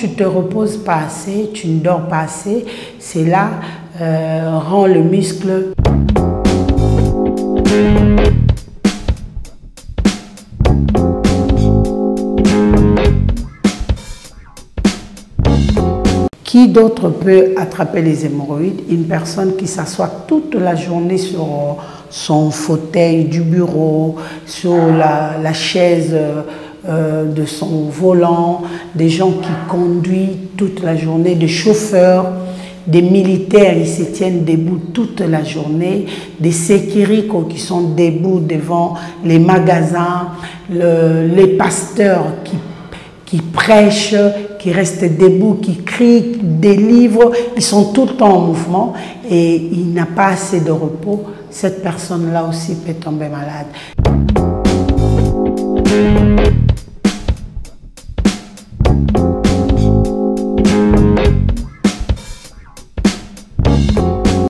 tu te reposes pas assez, tu ne dors pas assez, cela rend le muscle. Qui d'autre peut attraper les hémorroïdes? Une personne qui s'assoit toute la journée sur son fauteuil du bureau, sur la chaise de son volant, des gens qui conduisent toute la journée, des chauffeurs, des militaires, ils se tiennent debout toute la journée, des sécuricos qui sont debout devant les magasins, les pasteurs qui prêchent, qui restent debout, qui crient, des livres, ils sont tout le temps en mouvement et il n'a pas assez de repos. Cette personne-là aussi peut tomber malade.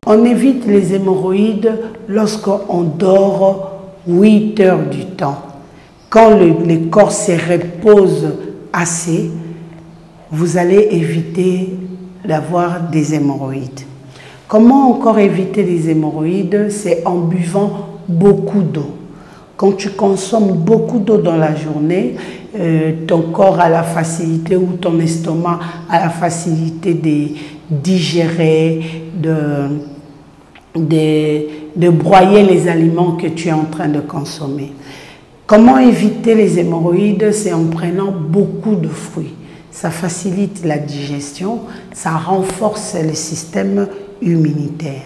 On évite les hémorroïdes lorsqu'on dort 8 heures du temps. Quand le corps se repose assez, vous allez éviter d'avoir des hémorroïdes. Comment encore éviter les hémorroïdes? C'est en buvant beaucoup d'eau. Quand tu consommes beaucoup d'eau dans la journée, ton corps a la facilité ou ton estomac a la facilité de digérer, de broyer les aliments que tu es en train de consommer. Comment éviter les hémorroïdes? C'est en prenant beaucoup de fruits. Ça facilite la digestion, ça renforce le système immunitaire.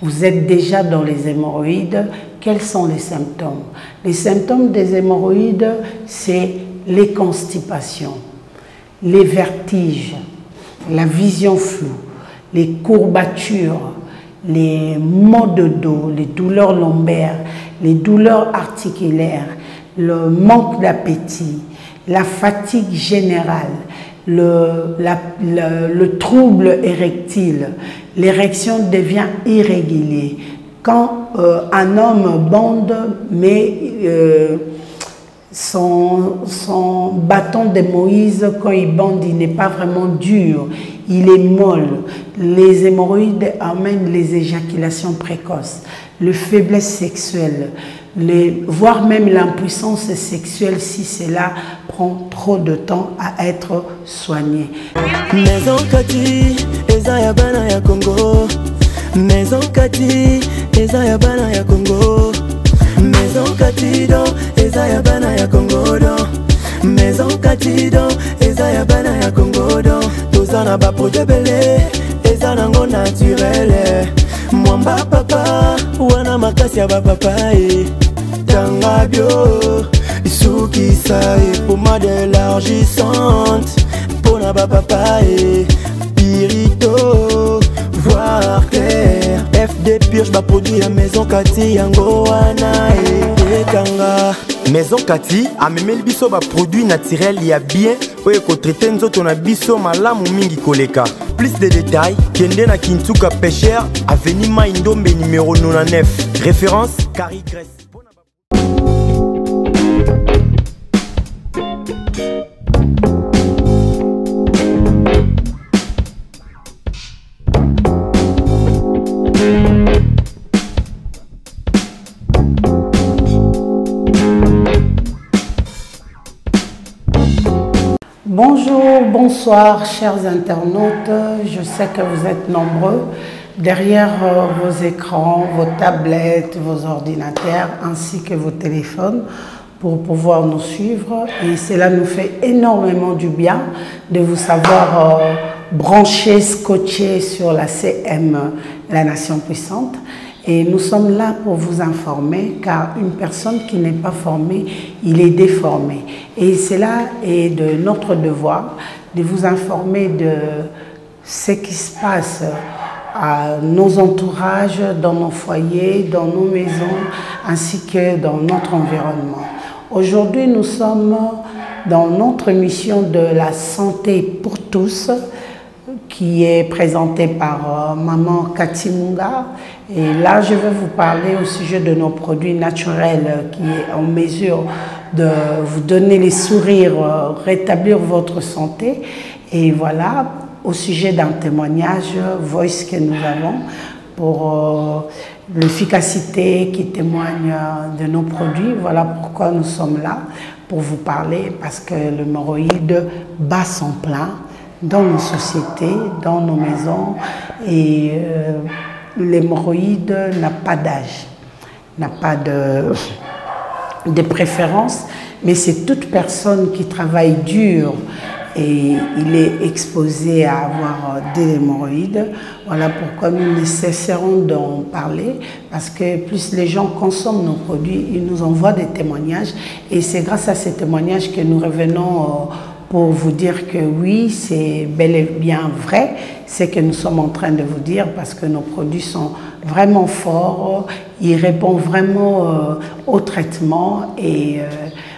Vous êtes déjà dans les hémorroïdes. Quels sont les symptômes? Les symptômes des hémorroïdes, c'est les constipations, les vertiges, la vision floue, les courbatures, les maux de dos, les douleurs lombaires, les douleurs articulaires, le manque d'appétit, la fatigue générale, le trouble érectile, l'érection devient irrégulière. Quand un homme bande, mais son bâton de Moïse, quand il bande, il n'est pas vraiment dur, il est molle. Les hémorroïdes amènent les éjaculations précoces, la faiblesse sexuelle, voire même l'impuissance sexuelle si cela prend trop de temps à être soigné. Maison Kati, eza ya bana ya Congo. Maison Kati, eza ya bana ya Congo. Maison Kati do, eza ya bana ya Congo do. Maison Kati do, eza ya bana ya Congo do. Tozana ba projet belé, eza nango naturel. Mwamba papa, wana makasi ya ba papa e. Tanga bio, soukisa e pommade élargissante. Pona ba papa e. Pirito, voir clair. FD purge ba produit ya Maison Kati yango wana e. Tanga Maison Kati amemeli biso ba produit naturel ya bien oyo kotraite nzoto na biso malamu mingi koleka. Plus de détails, kende na Kintuka Pêcheur, avenue Maindombe numéro 99. Référence Carrie Grèce. Bonjour, bonsoir chers internautes, je sais que vous êtes nombreux derrière vos écrans, vos tablettes, vos ordinateurs ainsi que vos téléphones pour pouvoir nous suivre et cela nous fait énormément du bien de vous savoir branchés, scotchés sur la CM, la Nation Puissante. Et nous sommes là pour vous informer, car une personne qui n'est pas formée, il est déformé. Et cela est de notre devoir de vous informer de ce qui se passe à nos entourages, dans nos foyers, dans nos maisons, ainsi que dans notre environnement. Aujourd'hui, nous sommes dans notre mission de la santé pour tous. qui est présenté par Maman Cathy Munga. Et là, je vais vous parler au sujet de nos produits naturels qui est en mesure de vous donner les sourires, rétablir votre santé. Et voilà, au sujet d'un témoignage voice que nous avons pour l'efficacité qui témoigne de nos produits. Voilà pourquoi nous sommes là, pour vous parler, parce que l'hémorroïde bat son plein dans nos sociétés, dans nos maisons, et l'hémorroïde n'a pas d'âge, n'a pas de préférence, mais c'est toute personne qui travaille dur et il est exposé à avoir des hémorroïdes. Voilà pourquoi nous ne cesserons d'en parler, parce que plus les gens consomment nos produits, ils nous envoient des témoignages, et c'est grâce à ces témoignages que nous revenons pour vous dire que oui, c'est bel et bien vrai, c'est que nous sommes en train de vous dire, parce que nos produits sont vraiment forts, ils répondent vraiment au traitement, et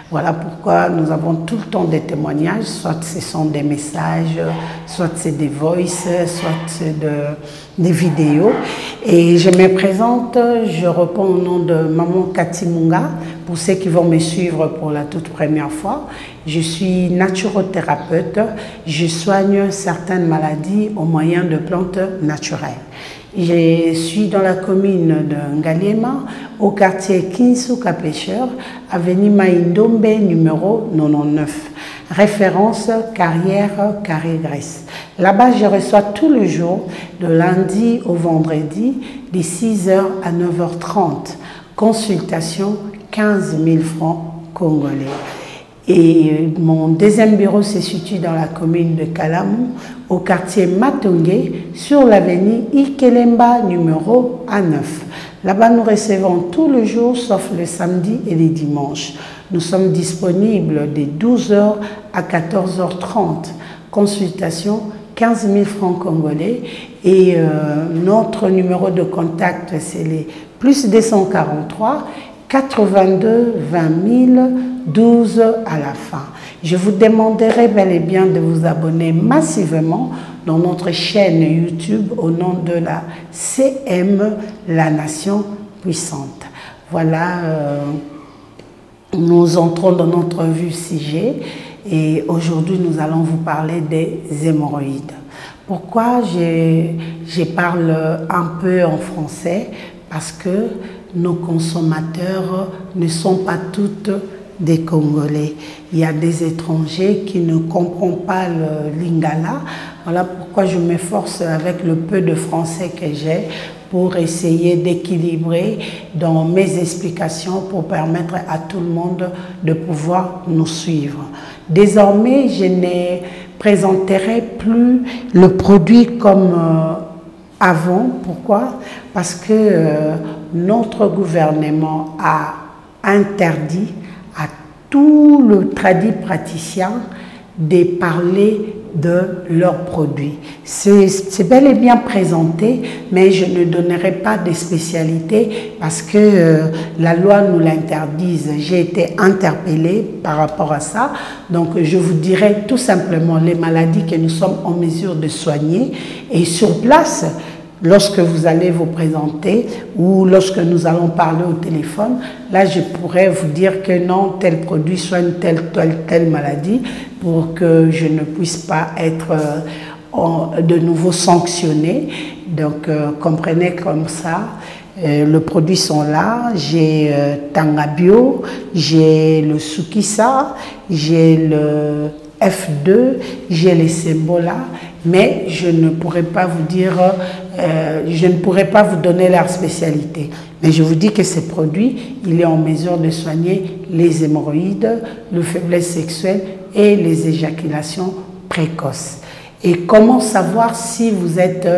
voilà pourquoi nous avons tout le temps des témoignages, soit ce sont des messages, soit c'est des voices, soit c'est des vidéos. Et je me présente, je réponds au nom de Maman Cathy Munga, pour ceux qui vont me suivre pour la toute première fois. Je suis naturothérapeute, je soigne certaines maladies au moyen de plantes naturelles. Je suis dans la commune de Ngaliema, au quartier Kinsuka Pêcheur, avenue Maïndombe, numéro 99. Référence carrière Carré-Grèce. Là-bas, je reçois tous les jours, de lundi au vendredi, de 6h à 9h30. Consultation 15 000 francs congolais. Et mon deuxième bureau se situe dans la commune de Kalamu, au quartier Matongé, sur l'avenue Ikelemba, numéro A9. Là-bas, nous recevons tous les jours, sauf le samedi et les dimanches. Nous sommes disponibles de 12h à 14h30. Consultation 15 000 francs congolais. Et notre numéro de contact, c'est les plus 243 82 20 000 12 à la fin. Je vous demanderai bel et bien de vous abonner massivement dans notre chaîne YouTube au nom de la CM, la Nation Puissante. Voilà, nous entrons dans notre vue sujet et aujourd'hui nous allons vous parler des hémorroïdes. Pourquoi je parle un peu en français? Parce que nos consommateurs ne sont pas toutes des Congolais. Il y a des étrangers qui ne comprennent pas le lingala. Voilà pourquoi je m'efforce avec le peu de français que j'ai pour essayer d'équilibrer dans mes explications pour permettre à tout le monde de pouvoir nous suivre. Désormais, je ne présenterai plus le produit comme avant. Pourquoi? Parce que notre gouvernement a interdit à tout le tradit praticien de parler de leurs produits. C'est bel et bien présenté, mais je ne donnerai pas de spécialité parce que la loi nous l'interdise. J'ai été interpellée par rapport à ça. Donc je vous dirai tout simplement les maladies que nous sommes en mesure de soigner. Et sur place, lorsque vous allez vous présenter ou lorsque nous allons parler au téléphone, là je pourrais vous dire que non, tel produit soigne telle maladie pour que je ne puisse pas être de nouveau sanctionné. Donc comprenez comme ça. Les produits sont là, j'ai Tangabio, j'ai le Sukisa, j'ai le F2, j'ai les Sembola, mais je ne pourrais pas vous dire, je ne pourrais pas vous donner leur spécialité. Mais je vous dis que ces produits, il est en mesure de soigner les hémorroïdes, la faiblesse sexuelle et les éjaculations précoces. Et comment savoir si vous êtes,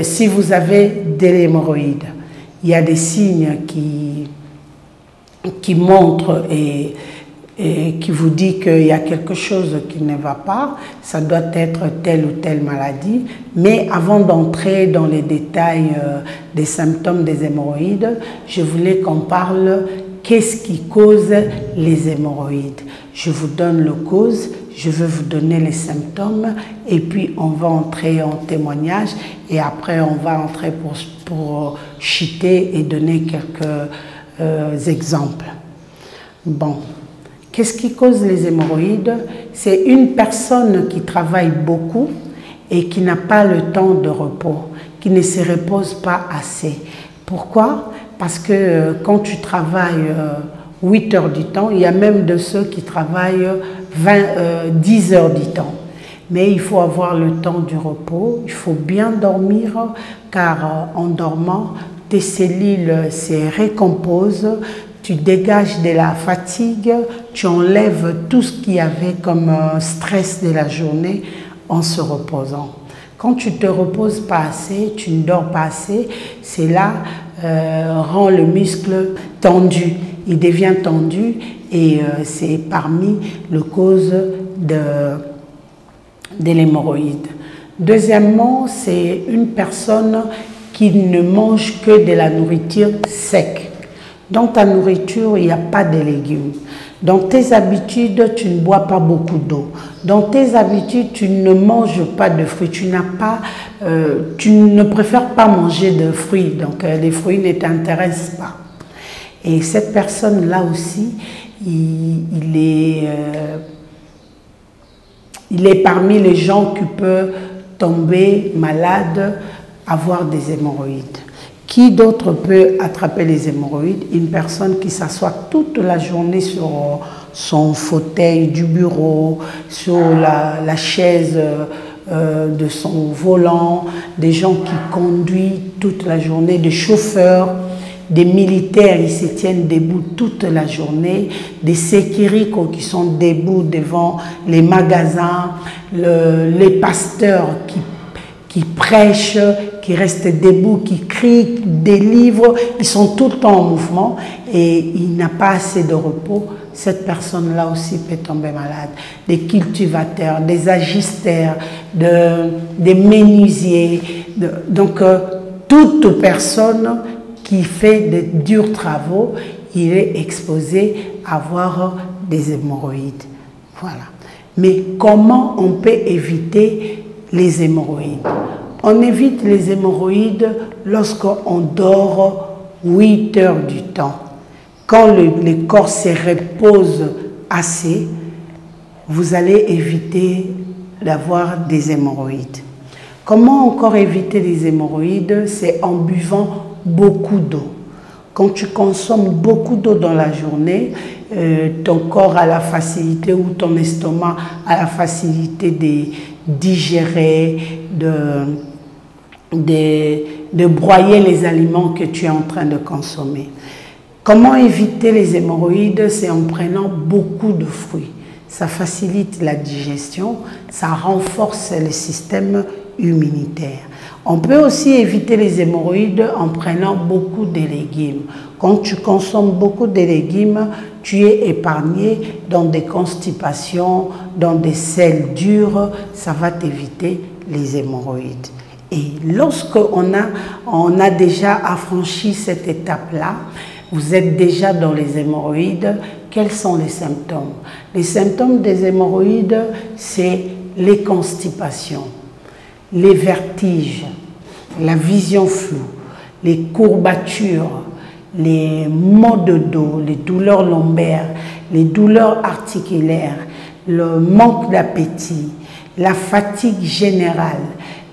si vous avez des hémorroïdes? Il y a des signes qui montrent et qui vous dit qu'il y a quelque chose qui ne va pas, ça doit être telle ou telle maladie. Mais avant d'entrer dans les détails des symptômes des hémorroïdes, je voulais qu'on parle qu'est-ce qui cause les hémorroïdes. Je vous donne le cause, je vais vous donner les symptômes et puis on va entrer en témoignage et après on va entrer pour chuter et donner quelques exemples. Bon, qu'est-ce qui cause les hémorroïdes? C'est une personne qui travaille beaucoup et qui n'a pas le temps de repos, qui ne se repose pas assez. Pourquoi? Parce que quand tu travailles 8 heures du temps, il y a même de ceux qui travaillent 10 heures du temps. Mais il faut avoir le temps du repos, il faut bien dormir, car en dormant, tes cellules se récomposent, tu dégages de la fatigue, tu enlèves tout ce qu'il y avait comme stress de la journée en se reposant. Quand tu ne te reposes pas assez, tu ne dors pas assez, c'est là rend le muscle tendu. Il devient tendu et c'est parmi les causes de l'hémorroïde. Deuxièmement, c'est une personne qui ne mange que de la nourriture sec. Dans ta nourriture, il n'y a pas de légumes. Dans tes habitudes, tu ne bois pas beaucoup d'eau. Dans tes habitudes, tu ne manges pas de fruits. Tu ne préfères pas manger de fruits. Donc, les fruits ne t'intéressent pas. Et cette personne-là aussi, il est parmi les gens qui peuvent tomber malades, avoir des hémorroïdes. Qui d'autre peut attraper les hémorroïdes? Une personne qui s'assoit toute la journée sur son fauteuil du bureau, sur la chaise de son volant, des gens qui conduisent toute la journée, des chauffeurs, des militaires, ils se tiennent debout toute la journée, des sécurités qui sont debout devant les magasins, les pasteurs qui prêchent, qui restent debout, qui crient, des livres, ils sont tout le temps en mouvement et il n'a pas assez de repos. Cette personne-là aussi peut tomber malade. Des cultivateurs, des agisteurs, des menuisiers, donc toute personne qui fait de durs travaux, il est exposé à avoir des hémorroïdes. Voilà. Mais comment on peut éviter les hémorroïdes? On évite les hémorroïdes lorsqu'on dort 8 heures du temps. Quand le corps se repose assez, vous allez éviter d'avoir des hémorroïdes. Comment encore éviter les hémorroïdes? C'est en buvant beaucoup d'eau. Quand tu consommes beaucoup d'eau dans la journée, ton corps a la facilité ou ton estomac a la facilité de digérer, de broyer les aliments que tu es en train de consommer. Comment éviter les hémorroïdes? C'est en prenant beaucoup de fruits. Ça facilite la digestion, ça renforce le système immunitaire. On peut aussi éviter les hémorroïdes en prenant beaucoup de légumes. Quand tu consommes beaucoup de légumes, tu es épargné dans des constipations, dans des selles dures, ça va t'éviter les hémorroïdes. Et lorsqu'on a déjà affranchi cette étape-là, vous êtes déjà dans les hémorroïdes, quels sont les symptômes? Les symptômes des hémorroïdes, c'est les constipations, les vertiges, la vision floue, les courbatures, les maux de dos, les douleurs lombaires, les douleurs articulaires, le manque d'appétit, la fatigue générale,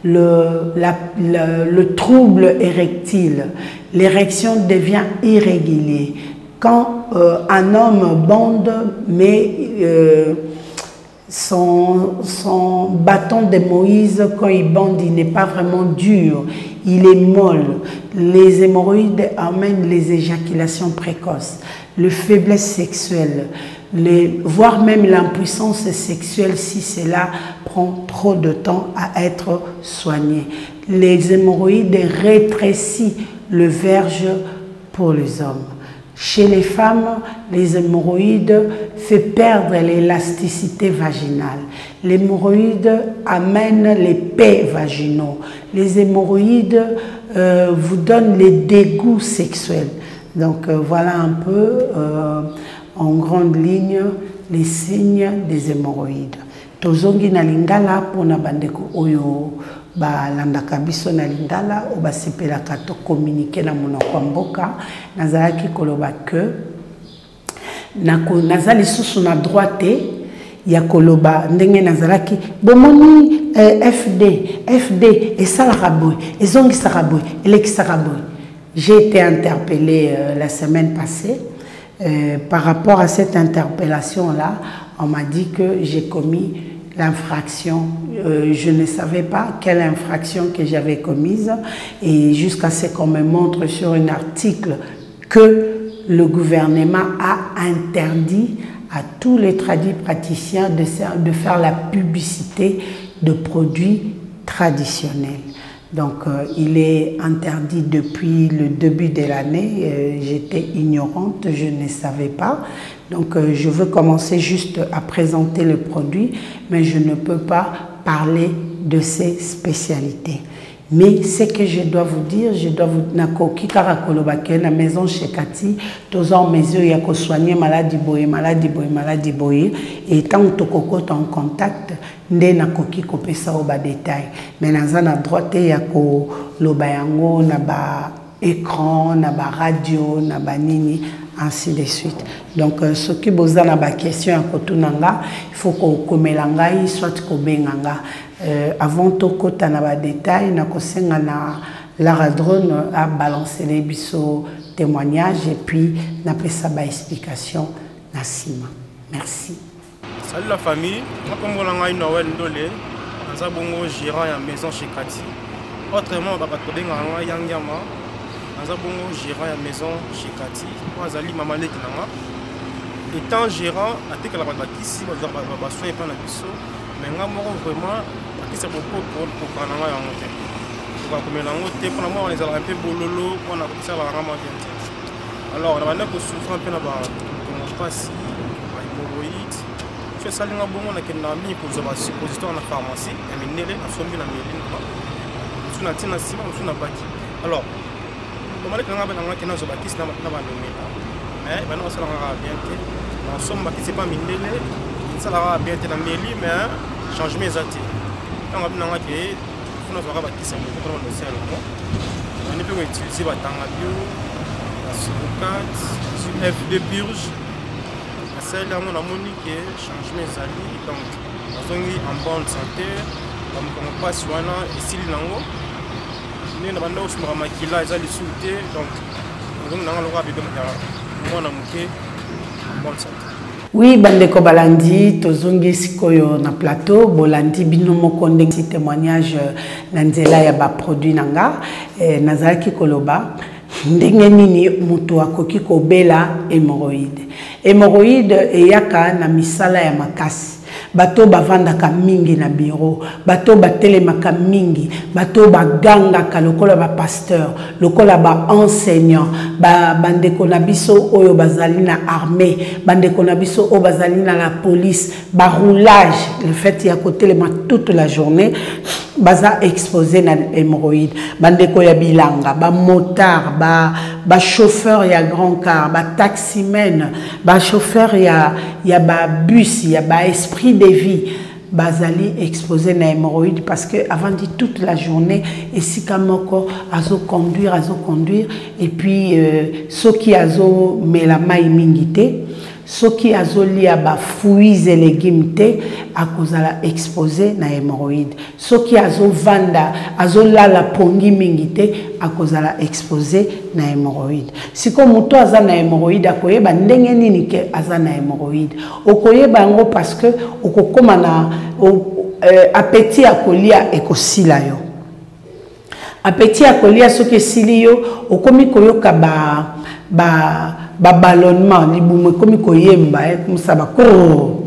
le trouble érectile, l'érection devient irrégulière. Quand un homme bande, mais son bâton de Moïse, quand il bande, il n'est pas vraiment dur, il est molle. Les hémorroïdes amènent les éjaculations précoces, la faiblesse sexuelle, voire même l'impuissance sexuelle si cela prend trop de temps à être soigné. Les hémorroïdes rétrécissent le verge pour les hommes. Chez les femmes, les hémorroïdes font perdre l'élasticité vaginale. L'hémorroïde amène les pets vaginaux. Les hémorroïdes vous donnent les dégoûts sexuels. Donc voilà un peu en grande ligne les signes des hémorroïdes. tozongi na lingala pona bandeko oyo balandaka biso na lingala o basepelaka to communiquer na monoko ya mboka nazalaki koloba que naza lisusu na droite ya koloba ndenge nazalaki bomoni FD esalaka boye ezongisaka boye elekisaka boye. J'ai été interpellée la semaine passée. Par rapport à cette interpellation-là, on m'a dit que j'ai commis l'infraction. Je ne savais pas quelle infraction que j'avais commise. Et jusqu'à ce qu'on me montre sur un article que le gouvernement a interdit à tous les praticiens de faire la publicité de produits traditionnels. Donc, il est interdit depuis le début de l'année. J'étais ignorante, je ne savais pas. Donc, je veux commencer juste à présenter le produit, mais je ne peux pas parler de ses spécialités. Mais ce que je dois vous dire, je dois vous dire la maison chez Cathy, tous en mesure il y a soigner maladie boye, et tant que tu en contact, ndé na koki kopesa au bas détail. Mais dans la droite il y a ko lobayango na ba écran, na ba radio, na ba nini, ainsi de suite. Donc ce qui besoin na ba question à kotunanga, il faut ko komelanga soit ko benganga. Avant tout kota na ba détail na kosenga na la drone a balancé les biso témoignages et puis na pesa ba explication na sima. Merci. Salut la famille, moi comme on a Noël Ndolé, nous avons gérant à maison chez Cathy. Autrement, on va trouver un Yangyama, nous avons gérant à maison chez Cathy. Moi, Zali Mamale Kinama. Étant gérant, à tel que la bâtisse, on va soigner plein de biseaux, mais moi vraiment, c'est beaucoup pour Kanama et en monter. On va comme l'angoté, pour moi, on les a un peu bololo, on a ça la rama bien. Alors, on va souffrir un peu là-bas, comment passer, hémorroïdes. Je suis allé à Bongo, on a mis pour les suppositoires en pharmacie, et on a sommi la méline. On a tiré la ciment, on a bâti. Alors, on a dit qu'on a bâti dans le bâti, c'est pas nommé. Mais maintenant, ça va bien. En somme, c'est pas miné, ça va bien dans la méline, mais change mes atis. Quand on a dit qu'on a bâti, c'est un peu comme le ciel. On peut utiliser la bio, la surcate, la FD purge. C'est là mon amoni qui change mes amis, donc on est en bonne santé, comme on passe sur un an ici l'ango, nous avons aussi un maquillage à l'issue, donc on a le droit de mon amour en bonne santé. Oui, bandeko balandi tozongi sikoyo na plateau bolandi bino mokonde ci témoignage na nzela ya ba produit nanga nazalaki koloba ndenge nini mutu akoki kobela hémorroïde. Hémorroïde eyaka na misala ya makasi. Bato bavandaka mingi na bureau, bato batelemaka mingi, bato bagangaka lokola ba pasteur, lokola ba enseignant, bandeko na biso oyo bazali na armée, bandeko na biso oyo bazali na la police, ba roulage, le fait ya kotelema toute la journée, baza exposé na hémorroïde, bandeko ya bilanga, ba motard, ba chauffeur ya grand car, ba taximen, ba chauffeur ya ba bus, ya ba esprit de vie, bazali exposé na hémorroïde parce que avant dit toute la journée et si kamoko azo conduire et puis ceux qui azo melama imingité ceux qui azo lia ba fruits et légumes à cause la exposé na hémorroïde ceux qui azo vanda azo la pongi mingité à cause la exposé na hémorroïde si comme muto aza na hémorroïde akoyeba ndenge nini ke aza na hémorroïde okoyeba ngo parce que okokoma na appétit akolia ekosila yo appétit akolia soki esili yo okomi koyoka ba ballonnement libumu komi koyemba musaba ko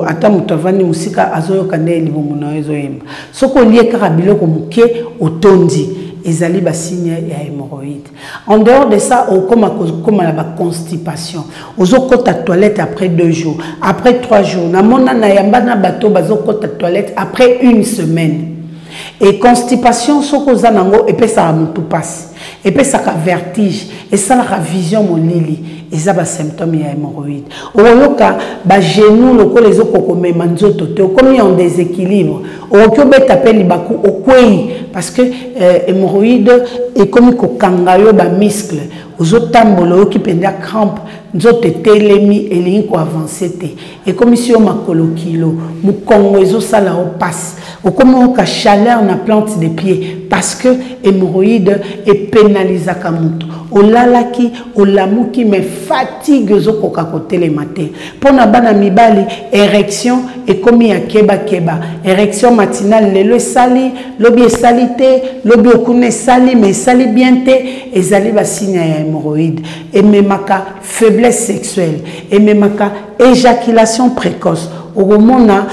ata mutu avandi musika azoyoka nde libumu na ezoyemba soki olie kaka biloko moke otondi ezali ba signe ya hémorroïde. En dehors de ça, comme la constipation, ozokota toilette après 2 jours, après 3 jours, na mona na yambana bato bazokota toilette après 1 semaine. Et constipation soko zanango et puis ça mutu passe. Et puis ça ka vertige et ça la vision molili eza ba symptômes ya hémorroïde oyoka ba genou loko les okoko mema nzoto te comme en déséquilibre okoki obeta pe libaku okwei parce que hémorroïde est comme kokanga yo ba muscle ozotambola oyoki penda crampe nzoto etelemi elingi ko avancer te et comme si o makolo kilo mukongo ezosala o passe okomi oka chaleur na plante des pieds parce que hémorroïde est pénalisé kamuto olalaki olamuki mais fatigue ozokoka kotelema te pona bana mibali érection ekomi ya keba keba érection matinale lelo esali lobi esali te lobi okune esali mais esali bien te ezali basigne ya hémorroïde ememaka faiblesse sexuelle ememaka éjaculation précoce okomona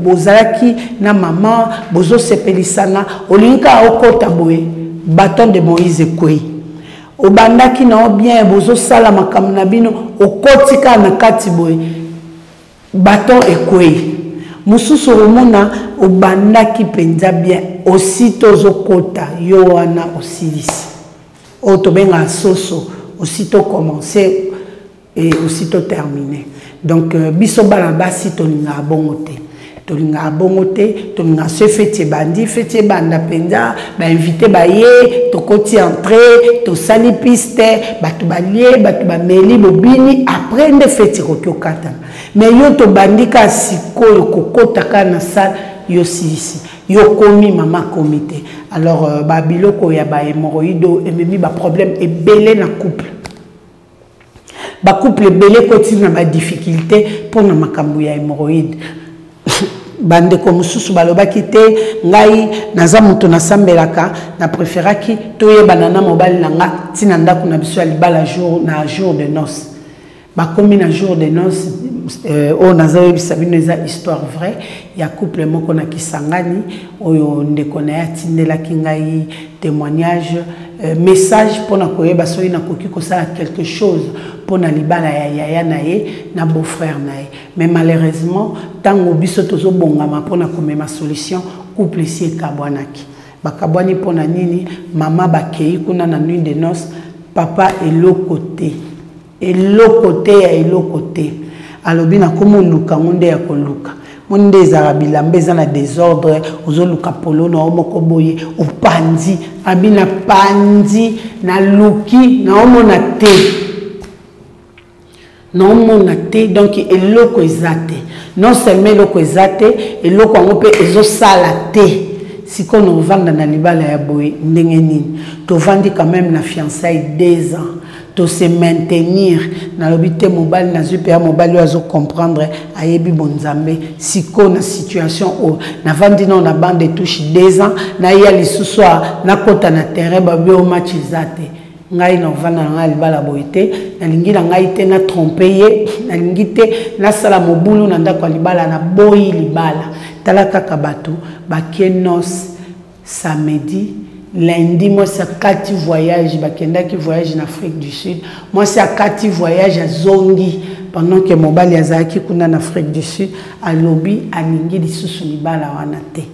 bozalaki na mama bozo sepelisana olinga okota boye bâton de Moïse kwei obandaki na bien bozo sala makambo na bino okotika na kati boye bâton ekwei mususu omona obandaki penza bien aussitôt zokota yo wana osilisi otobenga soso aussitôt commencer et aussitôt terminé. Donc, biso bana basi tolinga bongote. Tolinga bongote, tolinga se fete bandi, fete banda penda, ba invité ba ye, to koti entrer, to sali piste, batu balie, batu ba meli bobini, après nde fete kokyo kata. Mais yo to bandika siko yo kokota kana sal yo sisi. Yo komi mama komite. Alors, ba biloko ya ba hémorroïde et même ba problème est belé na couple. Ba couple belé continue na ba difficulté pour na makambo ya hémorroïde. Bande comme susu balobaki te ngai naza mutu na sambelaka na préféraki toye banana mobile nanga tina ndako na biso ya libala jour de noces. Ba komi na jour de noces o naza yebisa bino eza histoire vraie ya couple moko na kisangani oyo ndeko na ya tindelaki ngai témoignage message pour na koyeba soki na koki kosala quelque chose pour na libala ya yaya na ye na beau-frère na ye mais malheureusement tango biso tozo bongama pour na komema solution couple si ekabwanaki bakabwani pour na nini mama bakei kuna na nuit de noces papa eloko te ya eloko te alobi na komo luka ngonde ya koluka monde ezala bilamba eza na désordre ozoluka polo na omoko boye opandi abina pandi na luki na omona te donc eloko ezate non seulement eloko ezate eloko yango mpe ezosala te sikoyo ovanda na libala ya boye ndenge nini tovandi quand même na fiançailles 2 ans to se maintenir na lobité mobile na zupe ya mobile ozo comprendre ayebi bonzambe siko na situation o na vandi na bande touche 2 ans na ya lisusu na kota na terrain ba bio match zate ngai na vanda na libala boite na lingi na ngai te na tromper ye na lingi te na sala mobulu na ndako libala na boyi libala tala kaka bato bakenos samedi lundi, moi c'est 4 voyages, qui voyage en Afrique du Sud. Moi c'est 4 voyages à Zongi pendant que mon bal yazaki kuna en Afrique du Sud à lobby à Ningi di Susunibala wanate.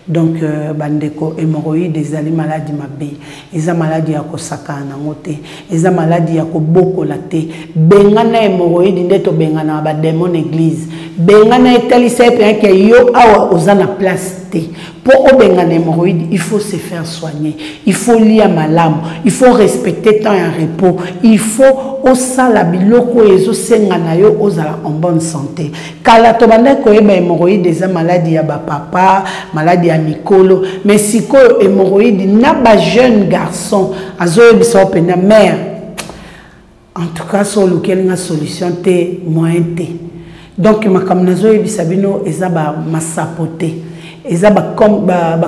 Donc bandeko hémorroïde des maladies mabé, eza maladie ya kosaka na ngote, eza maladie ya kobokola te. Bengana hémorroïde ndeto bengana ba démon église. Bengana etalisa pe ke yo awa ozana place te. Pour obengana hémorroïde, il faut se faire soigner, il faut lire malam, il faut respecter temps et repos, il faut osala biloko ezo sengana yo ozala en bonne santé. Kala to banda ko eba hémorroïde des maladies ya ba papa, maladie ya mikolo, mais siko hémorroïde na ba jeune garçon azo ebisa opena mère. En tout cas sur lequel une solution te moyen te. Donc ma kamnazo ebisa bino ezaba masapote. Eza ba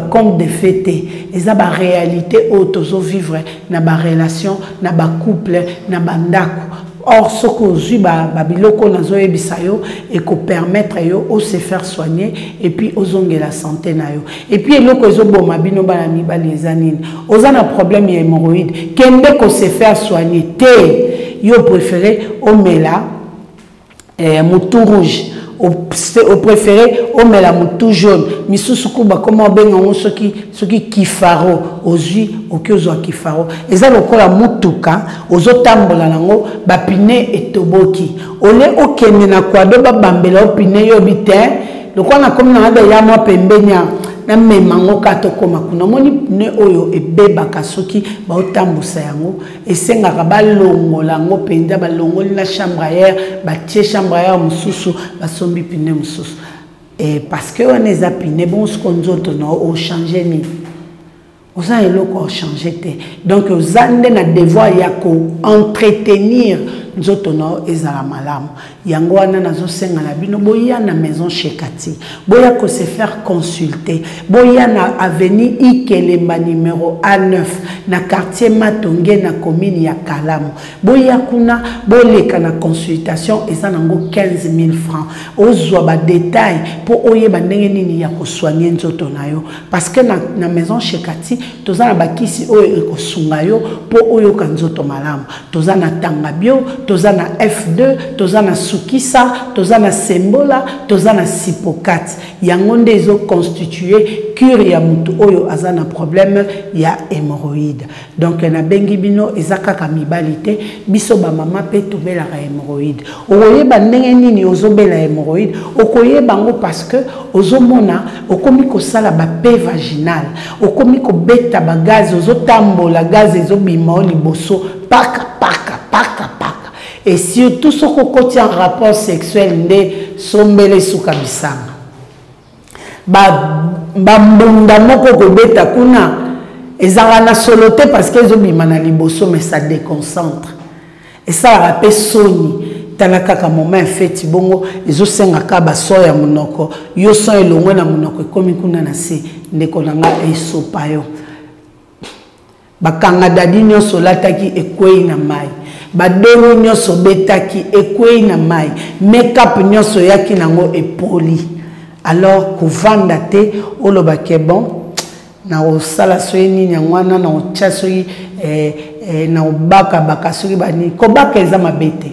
compte de fête, eza ba réalité autozo vivre na ba relation, na ba couple, na ba ndako. Or ce que ozui ba biloko nazo yebisa yo et ko permettre yo o se faire soigner et puis ozonge la santé na yo. Et puis eloko ezo boma bino bana mibali ezanine. Ozana problème ya hémorroïde, kende ko se faire soigner te. Yo préféré omela mouton rouge. au préféré au mela mutu jaune misusu kuba comment benga soki kifaro ozui okiozwa kifaro eza lokola mutuka ozotambola nango bapine etoboki ole okende na kwado babambela opine yo bite lokola comme na ada ya mwa pembenya na memango kato koma kuna moni pine oyo ebebaka soki baotambusa yango esengaka balongola ngo penda balongoli na chambre à air batie chambre à air mususu basombi pine mususu et parce que on est pine bon ce qu'on nzoto no o changer ni oza eloko o changer te donc ozande na devoir ya ko entretenir nzoto no ezala malamu yango wana nazosenga na bino boya na maison chez Kati boya ko se faire consulter boya na avenue Ikelemba numéro A9 na quartier Matonge na commune ya Kalamu boya kuna boleka na consultation eza nango 15 000 francs ozwa ba détail pour oyeba ndenge nini ya ko soigner nzoto na yo parce que na maison chez Kati tozana bakisi oyo ko sunga yo pour oyo ka nzoto malamu tozana tangabio tozana F2 tozana sukisa tozana sembola tozana sipokat yango nde ezo constituer cure ya mutu oyo azana problème ya hémorroïde donc na bengi bino ezakaka mibalite biso ba mama pe tobela ka hémorroïde okoyeba ndenge nini ozobela hémorroïde okoyeba ngo parce que ozomona okomi kosala ba paix vaginal okomi ko beta ba gaz ozotambola gaz ezobima liboso paka et surtout ce qu'on contient en rapport sexuel ne sombele soukabisanga ba mbunda moko ko beta kuna ezanga na soloté parce que ezobima na liboso mais ça déconcentre et ça rappelle soni talaka ka moment fait bongo ezosenga ka basoya munoko yo so elongwe na munoko komi kuna na se ndeko nanga esopa yo bakanga dadi nyonso lataki ekwei na mai badolo nyonso betaki ekwei na mai make-up nyonso yaki nango epoli alors kovanda te olobake bon na osala soki nini yango wana na otya soki na obaka soki banini kobaka eza mabe te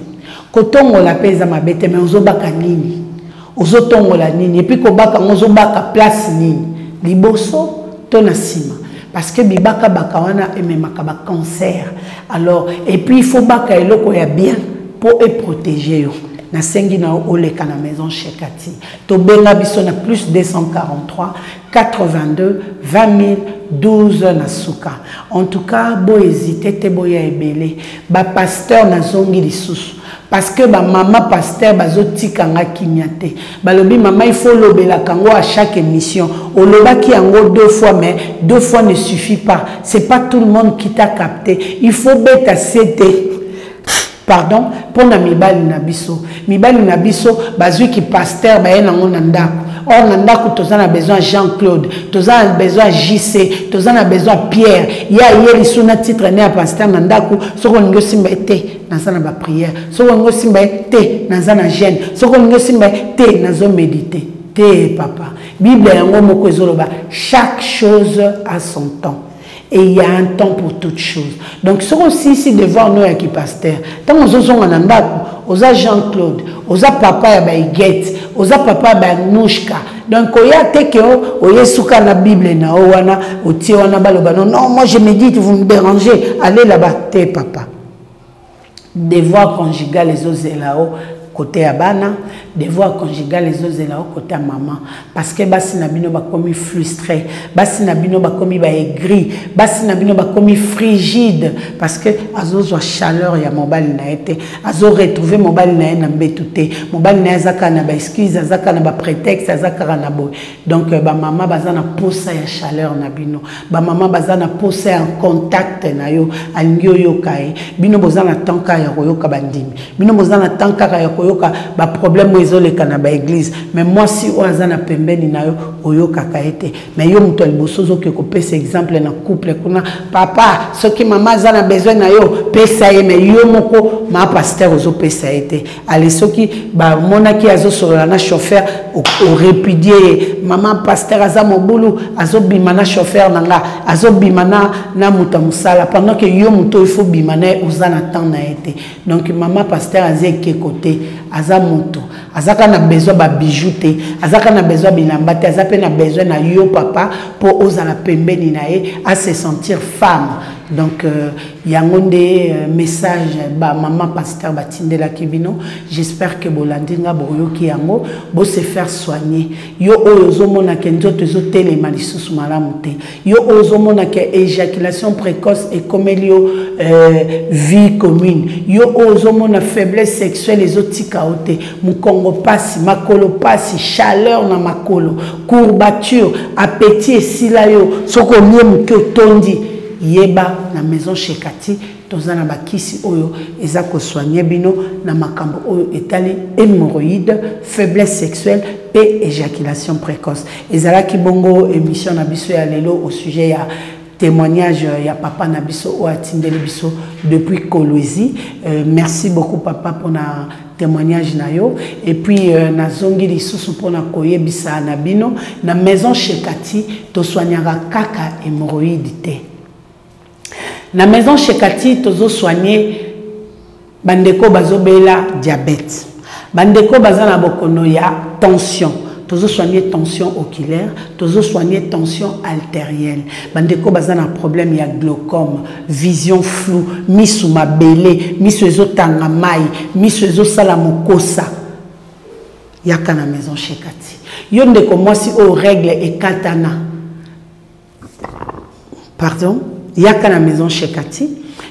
kotongola mpe eza mabe te mais ozobaka nini ozotongola nini epuis kobaka ngo ozobaka place nini liboso to na nsima parce que bibaka baka wana ememaka ba cancer alors et puis il faut baka eloko ya bien pour protéger yo na sengi na oleka na maison chez Kati to benga biso na plus 243 82 20 12 na suka en tout cas bo hésiter te boya ebele ba pasteur na zongi lisusu parce que ba maman pasteur bazotikanga kinyate balobi maman il faut lobela kango à chaque émission olobaki yango 2 fois mais 2 fois ne suffit pas c'est pas tout le monde qui t'a capté il faut beta c'était pardon pour na mibali na biso bazui ki pasteur ba yena ngona ndako or na ndako tozana besoin Jean-Claude tozana besoin JC tozana besoin Pierre ya yeli suna titre ne pasteur na ndako soko ngo simba ete na sana ba prière soko ngo simba ete na sana jeûne soko ngo simba ete na zo méditer te papa Bible yango moko ezoloba chaque chose a son temps. Et il y a un temps pour toutes choses. Donc, ce qu'on ici de voir nous qui pasteur. Tant que nous sommes en Andako, osa Jean-Claude, osa papa ya Baïguette, osa papa ya Nouchka. Donc, il y a te que oye souka na Bible na owana, oti wana baloba. Non, moi je me dis que vous me dérangez. Allez là-bas, te papa. Devoir conjugal les autres là-haut. Côté abana, devoir conjugal les autres là côté maman parce que basi na bino ba komi frustré, basi na bino ba komi ba aigri, basi na bino ba komi frigide parce que azo zo chaleur ya mobali na été, azo retrouver mobali na mbetute, mobali na zaka na ba excuse, zaka na ba prétexte, zaka na boy. Donc ba maman bazana posa ya chaleur na bino, ba maman bazana posa en contact na yo, alingi yo kai, bino bozana tanka ya koyoka bandimi, bino bozana tanka ya ba problème ezoleka na ba église mais moi si oazana pembeni na yo oyoka kaete mais yo muto libosozo ke ko pesa exemple na couple kuna papa ce qui maman zana besoin na yo pesa ye mais yo moko ma pasteur ozo pesa ete allez ce qui ba monaki azo solola na chauffeur au répudier maman pasteur aza mobulu azo bimana chauffeur nanga azo bimana na muta musala pendant que yo muto il faut bimana ozana temps na ete donc maman pasteur azé ke côté aza moto azaka na besoin ba bijoux te azaka na besoin bilamba te aza pe na besoin na yo papa pour ozala pembeni na ye à se sentir femme. Donc yango nde message ba maman pasteur batindela kibino. J'espère que bolandinga boyoki yango bo se faire soigner. Yo ozomona ke nzoto ezotelema lisusu malamu te. Yo ozomona ke éjaculation précoce et comme elio vie commune. Yo ozomona faiblesse sexuelle ezotika ote. Mukongo pasi, makolo pasi, chaleur na makolo, courbature, appétit esila yo. Soko nie muke tondi. Yeba na maison chez Cathy, tozana bakisi oyo ezako soigner bino na makambo oyo etali hémorroïde, faiblesse sexuelle et éjaculation précoce. Ezala ki bongo émission na biso ya lelo au sujet ya témoignage ya papa na biso o atindeli biso depuis Kolwezi. Merci beaucoup papa pour na témoignage na yo et puis na zongi lisusu pona koyebisa na bino na maison chez Cathy to soignera kaka hémorroïde te. Na maison chez Cathy, tozo soigner bandeko bazobela diabète. Bandeko bazana bokono ya tension. Tozo soigner tension oculaire, tozo soigner tension artérielle. Bandeko bazana problème ya glaucome, vision floue, misu mabele, misu ezotanga mai, misu ezosala mokosa. Yaka na maison chez Cathy. Yo ndeko mwasi o règle et katana. Pardon? Yaka na maison chez Cathy.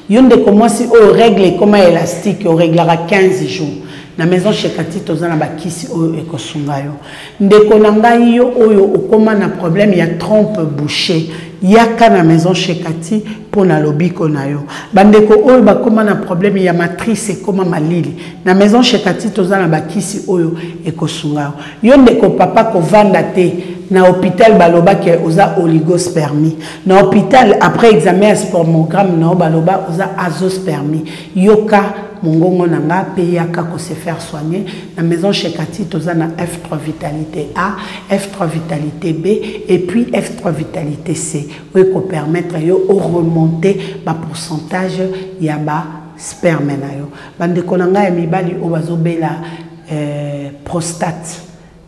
Yonde commence au règle comme élastique, au réglera 15 jours. Na maison chez Cathy, tozana bakisi o ekosungayo. Ndeko nangai yo oyo okoma na problème ya trompe bouchée. Yaka na maison chez Cathy pour na lobiko na yo. Bandeko oyo bakoma na problème ya matrice koma malili. Na maison chez Cathy tozana bakisi oyo ekosungayo. Yondeko papa ko vanda te. Na hôpital baloba ke oza oligospermie. Na hôpital après examen à spermogramme na baloba oza azospermie. Yoka mongongo nanga pe yaka ko se faire soigner. Na maison chez Cathy toza na F3 vitalité A, F3 vitalité B et puis F3 vitalité C. Oui ko permettre yo remonter ba pourcentage ya ba sperme na yo. Bande konanga ya mibali o bazobela prostate.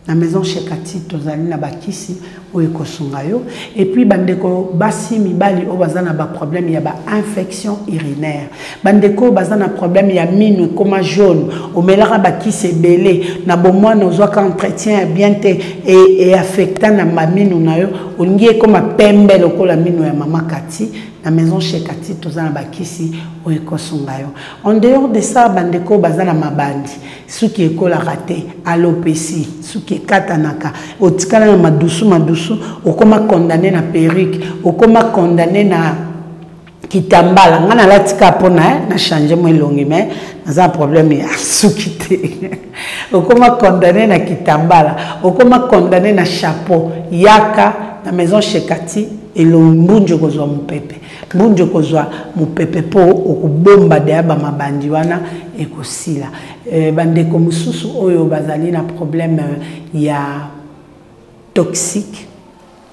La maison chez Cathy, tozali na bakisi oyeko sungayo et puis bandeko basi mibali o bazana ba problème ya ba infection urinaire. Bandeko bazana problème ya mine comme jaune, o melara bakisi belé na bomwa nozwa ka entretien bien te et affectant na mamino na yo, ongie comme pembe lokola mino ya mama Cathy. La maison chez Cathy, tozana bakisi oyeko sungayo. En dehors de ça, bandeko bazana mabandi, ce qui est kola raté, alopécie, ce qui est katanaka, otikala na madusu, okoma condamné na perruque, okoma condamné na kitambala, ngana latika pona na changer mo longi mais naza problème ya sukite. Okoma condamné na kitambala, okoma condamné na chapeau, yaka na maison chez Cathy et mbunjo kozwa mupepe. Mbunjo kozwa mupepe po okubomba de aba mabandi wana ekosila. Bandeko mususu oyo bazali na problème ya toxique.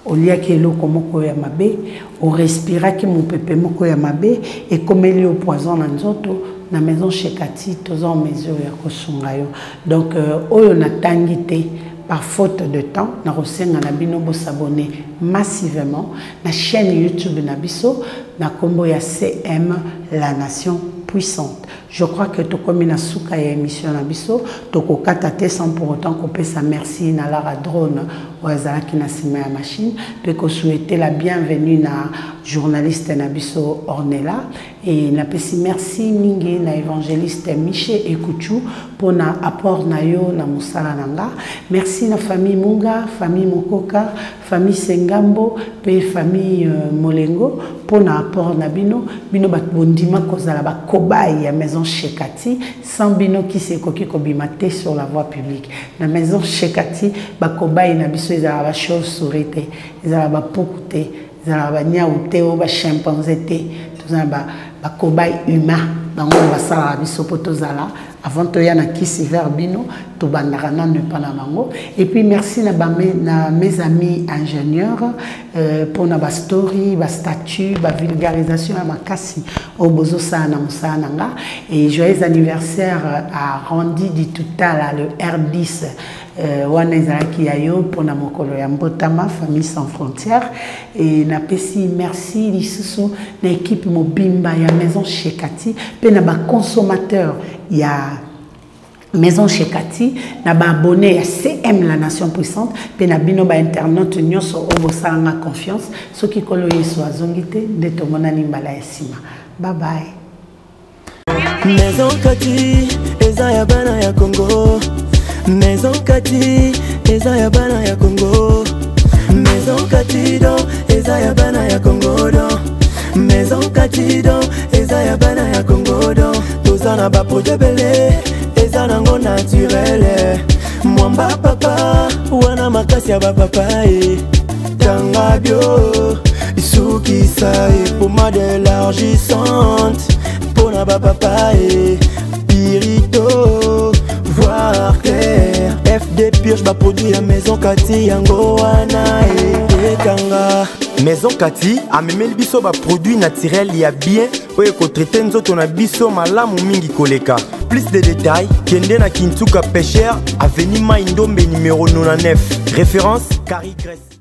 Au lieu que l'eau comme ya mabe, on respira que mon pépé moko ya mabe et comme il y a au poison dans nzoto na maison chez Cathy tous en mesure ya kosungayo. Donc oyo na tangité par faute de temps na rosenga na bino bo s'abonner massivement na chaîne YouTube na biso na kombo ya CM La Nation Puissante. Je crois que tout comme na souka ya émission na biso to ko katate sans pour autant qu'on peut sa merci na la drone ou azala ki na sima ya machine peut ko souhaiter la bienvenue na journaliste na biso Ornella et na pesi merci mingi na évangéliste Miché Ekuchu pour na apport na yo na musala nanga. Merci na famille Munga, famille Mokoka, famille Sengambo, pe famille Molengo pour na apport na bino bat bondima kozala ba kobaye ya maison chez Cathy sans bino qui se koki kobimate sur la voie publique. La maison chez Cathy ba kobaye na biso ezala ba chauve-souris te, ezala ba puku te, ezala ba niaou te o ba chimpanzé te, tozala ba kobaye humain bango basala biso po tozala avant de y kisi vers bino to bandarana ne pas na bango. Et puis merci na mes amis ingénieurs pour na ba story ba statut ba vulgarisation à makasi au bozo sana musananga. Et joyeux anniversaire à Randy di Tutala le R10 wana ezalaki yayo pour na mokolo ya mbotama famille sans frontières. Et na pesi merci lisusu na équipe mobimba ya maison chez Cathy pe na ba consommateur ya maison chez Cathy na ba abonné à CM la nation puissante pe na bino ba internet nyonso o bosalanga confiance soki kolo yeso azongite nde tomonani mbala ya sima. Bye bye. Maison Cathy eza ya bana ya Congo. Maison Cathy eza ya bana ya Congo. Maison Cathy do eza ya bana ya Congo do. Maison Cathy do eza ya bana ya Congo do. Tozana ba projet belé eza nango naturel. Mwamba papa wana makasi ya ba papa tanga bio isuki sai pommade élargissante pona ba papa pirito voir clair. FD purge ba produit à Maison Cathy yango wana etanga. Maison Cathy a memé le biso ba produit naturel ya bien oye ko traiter nzoto na biso malamu mingi koleka. Plus de détails kende na Kintuka Pêcheur avenue Maindombe numéro 99. Référence Carrie Grèce.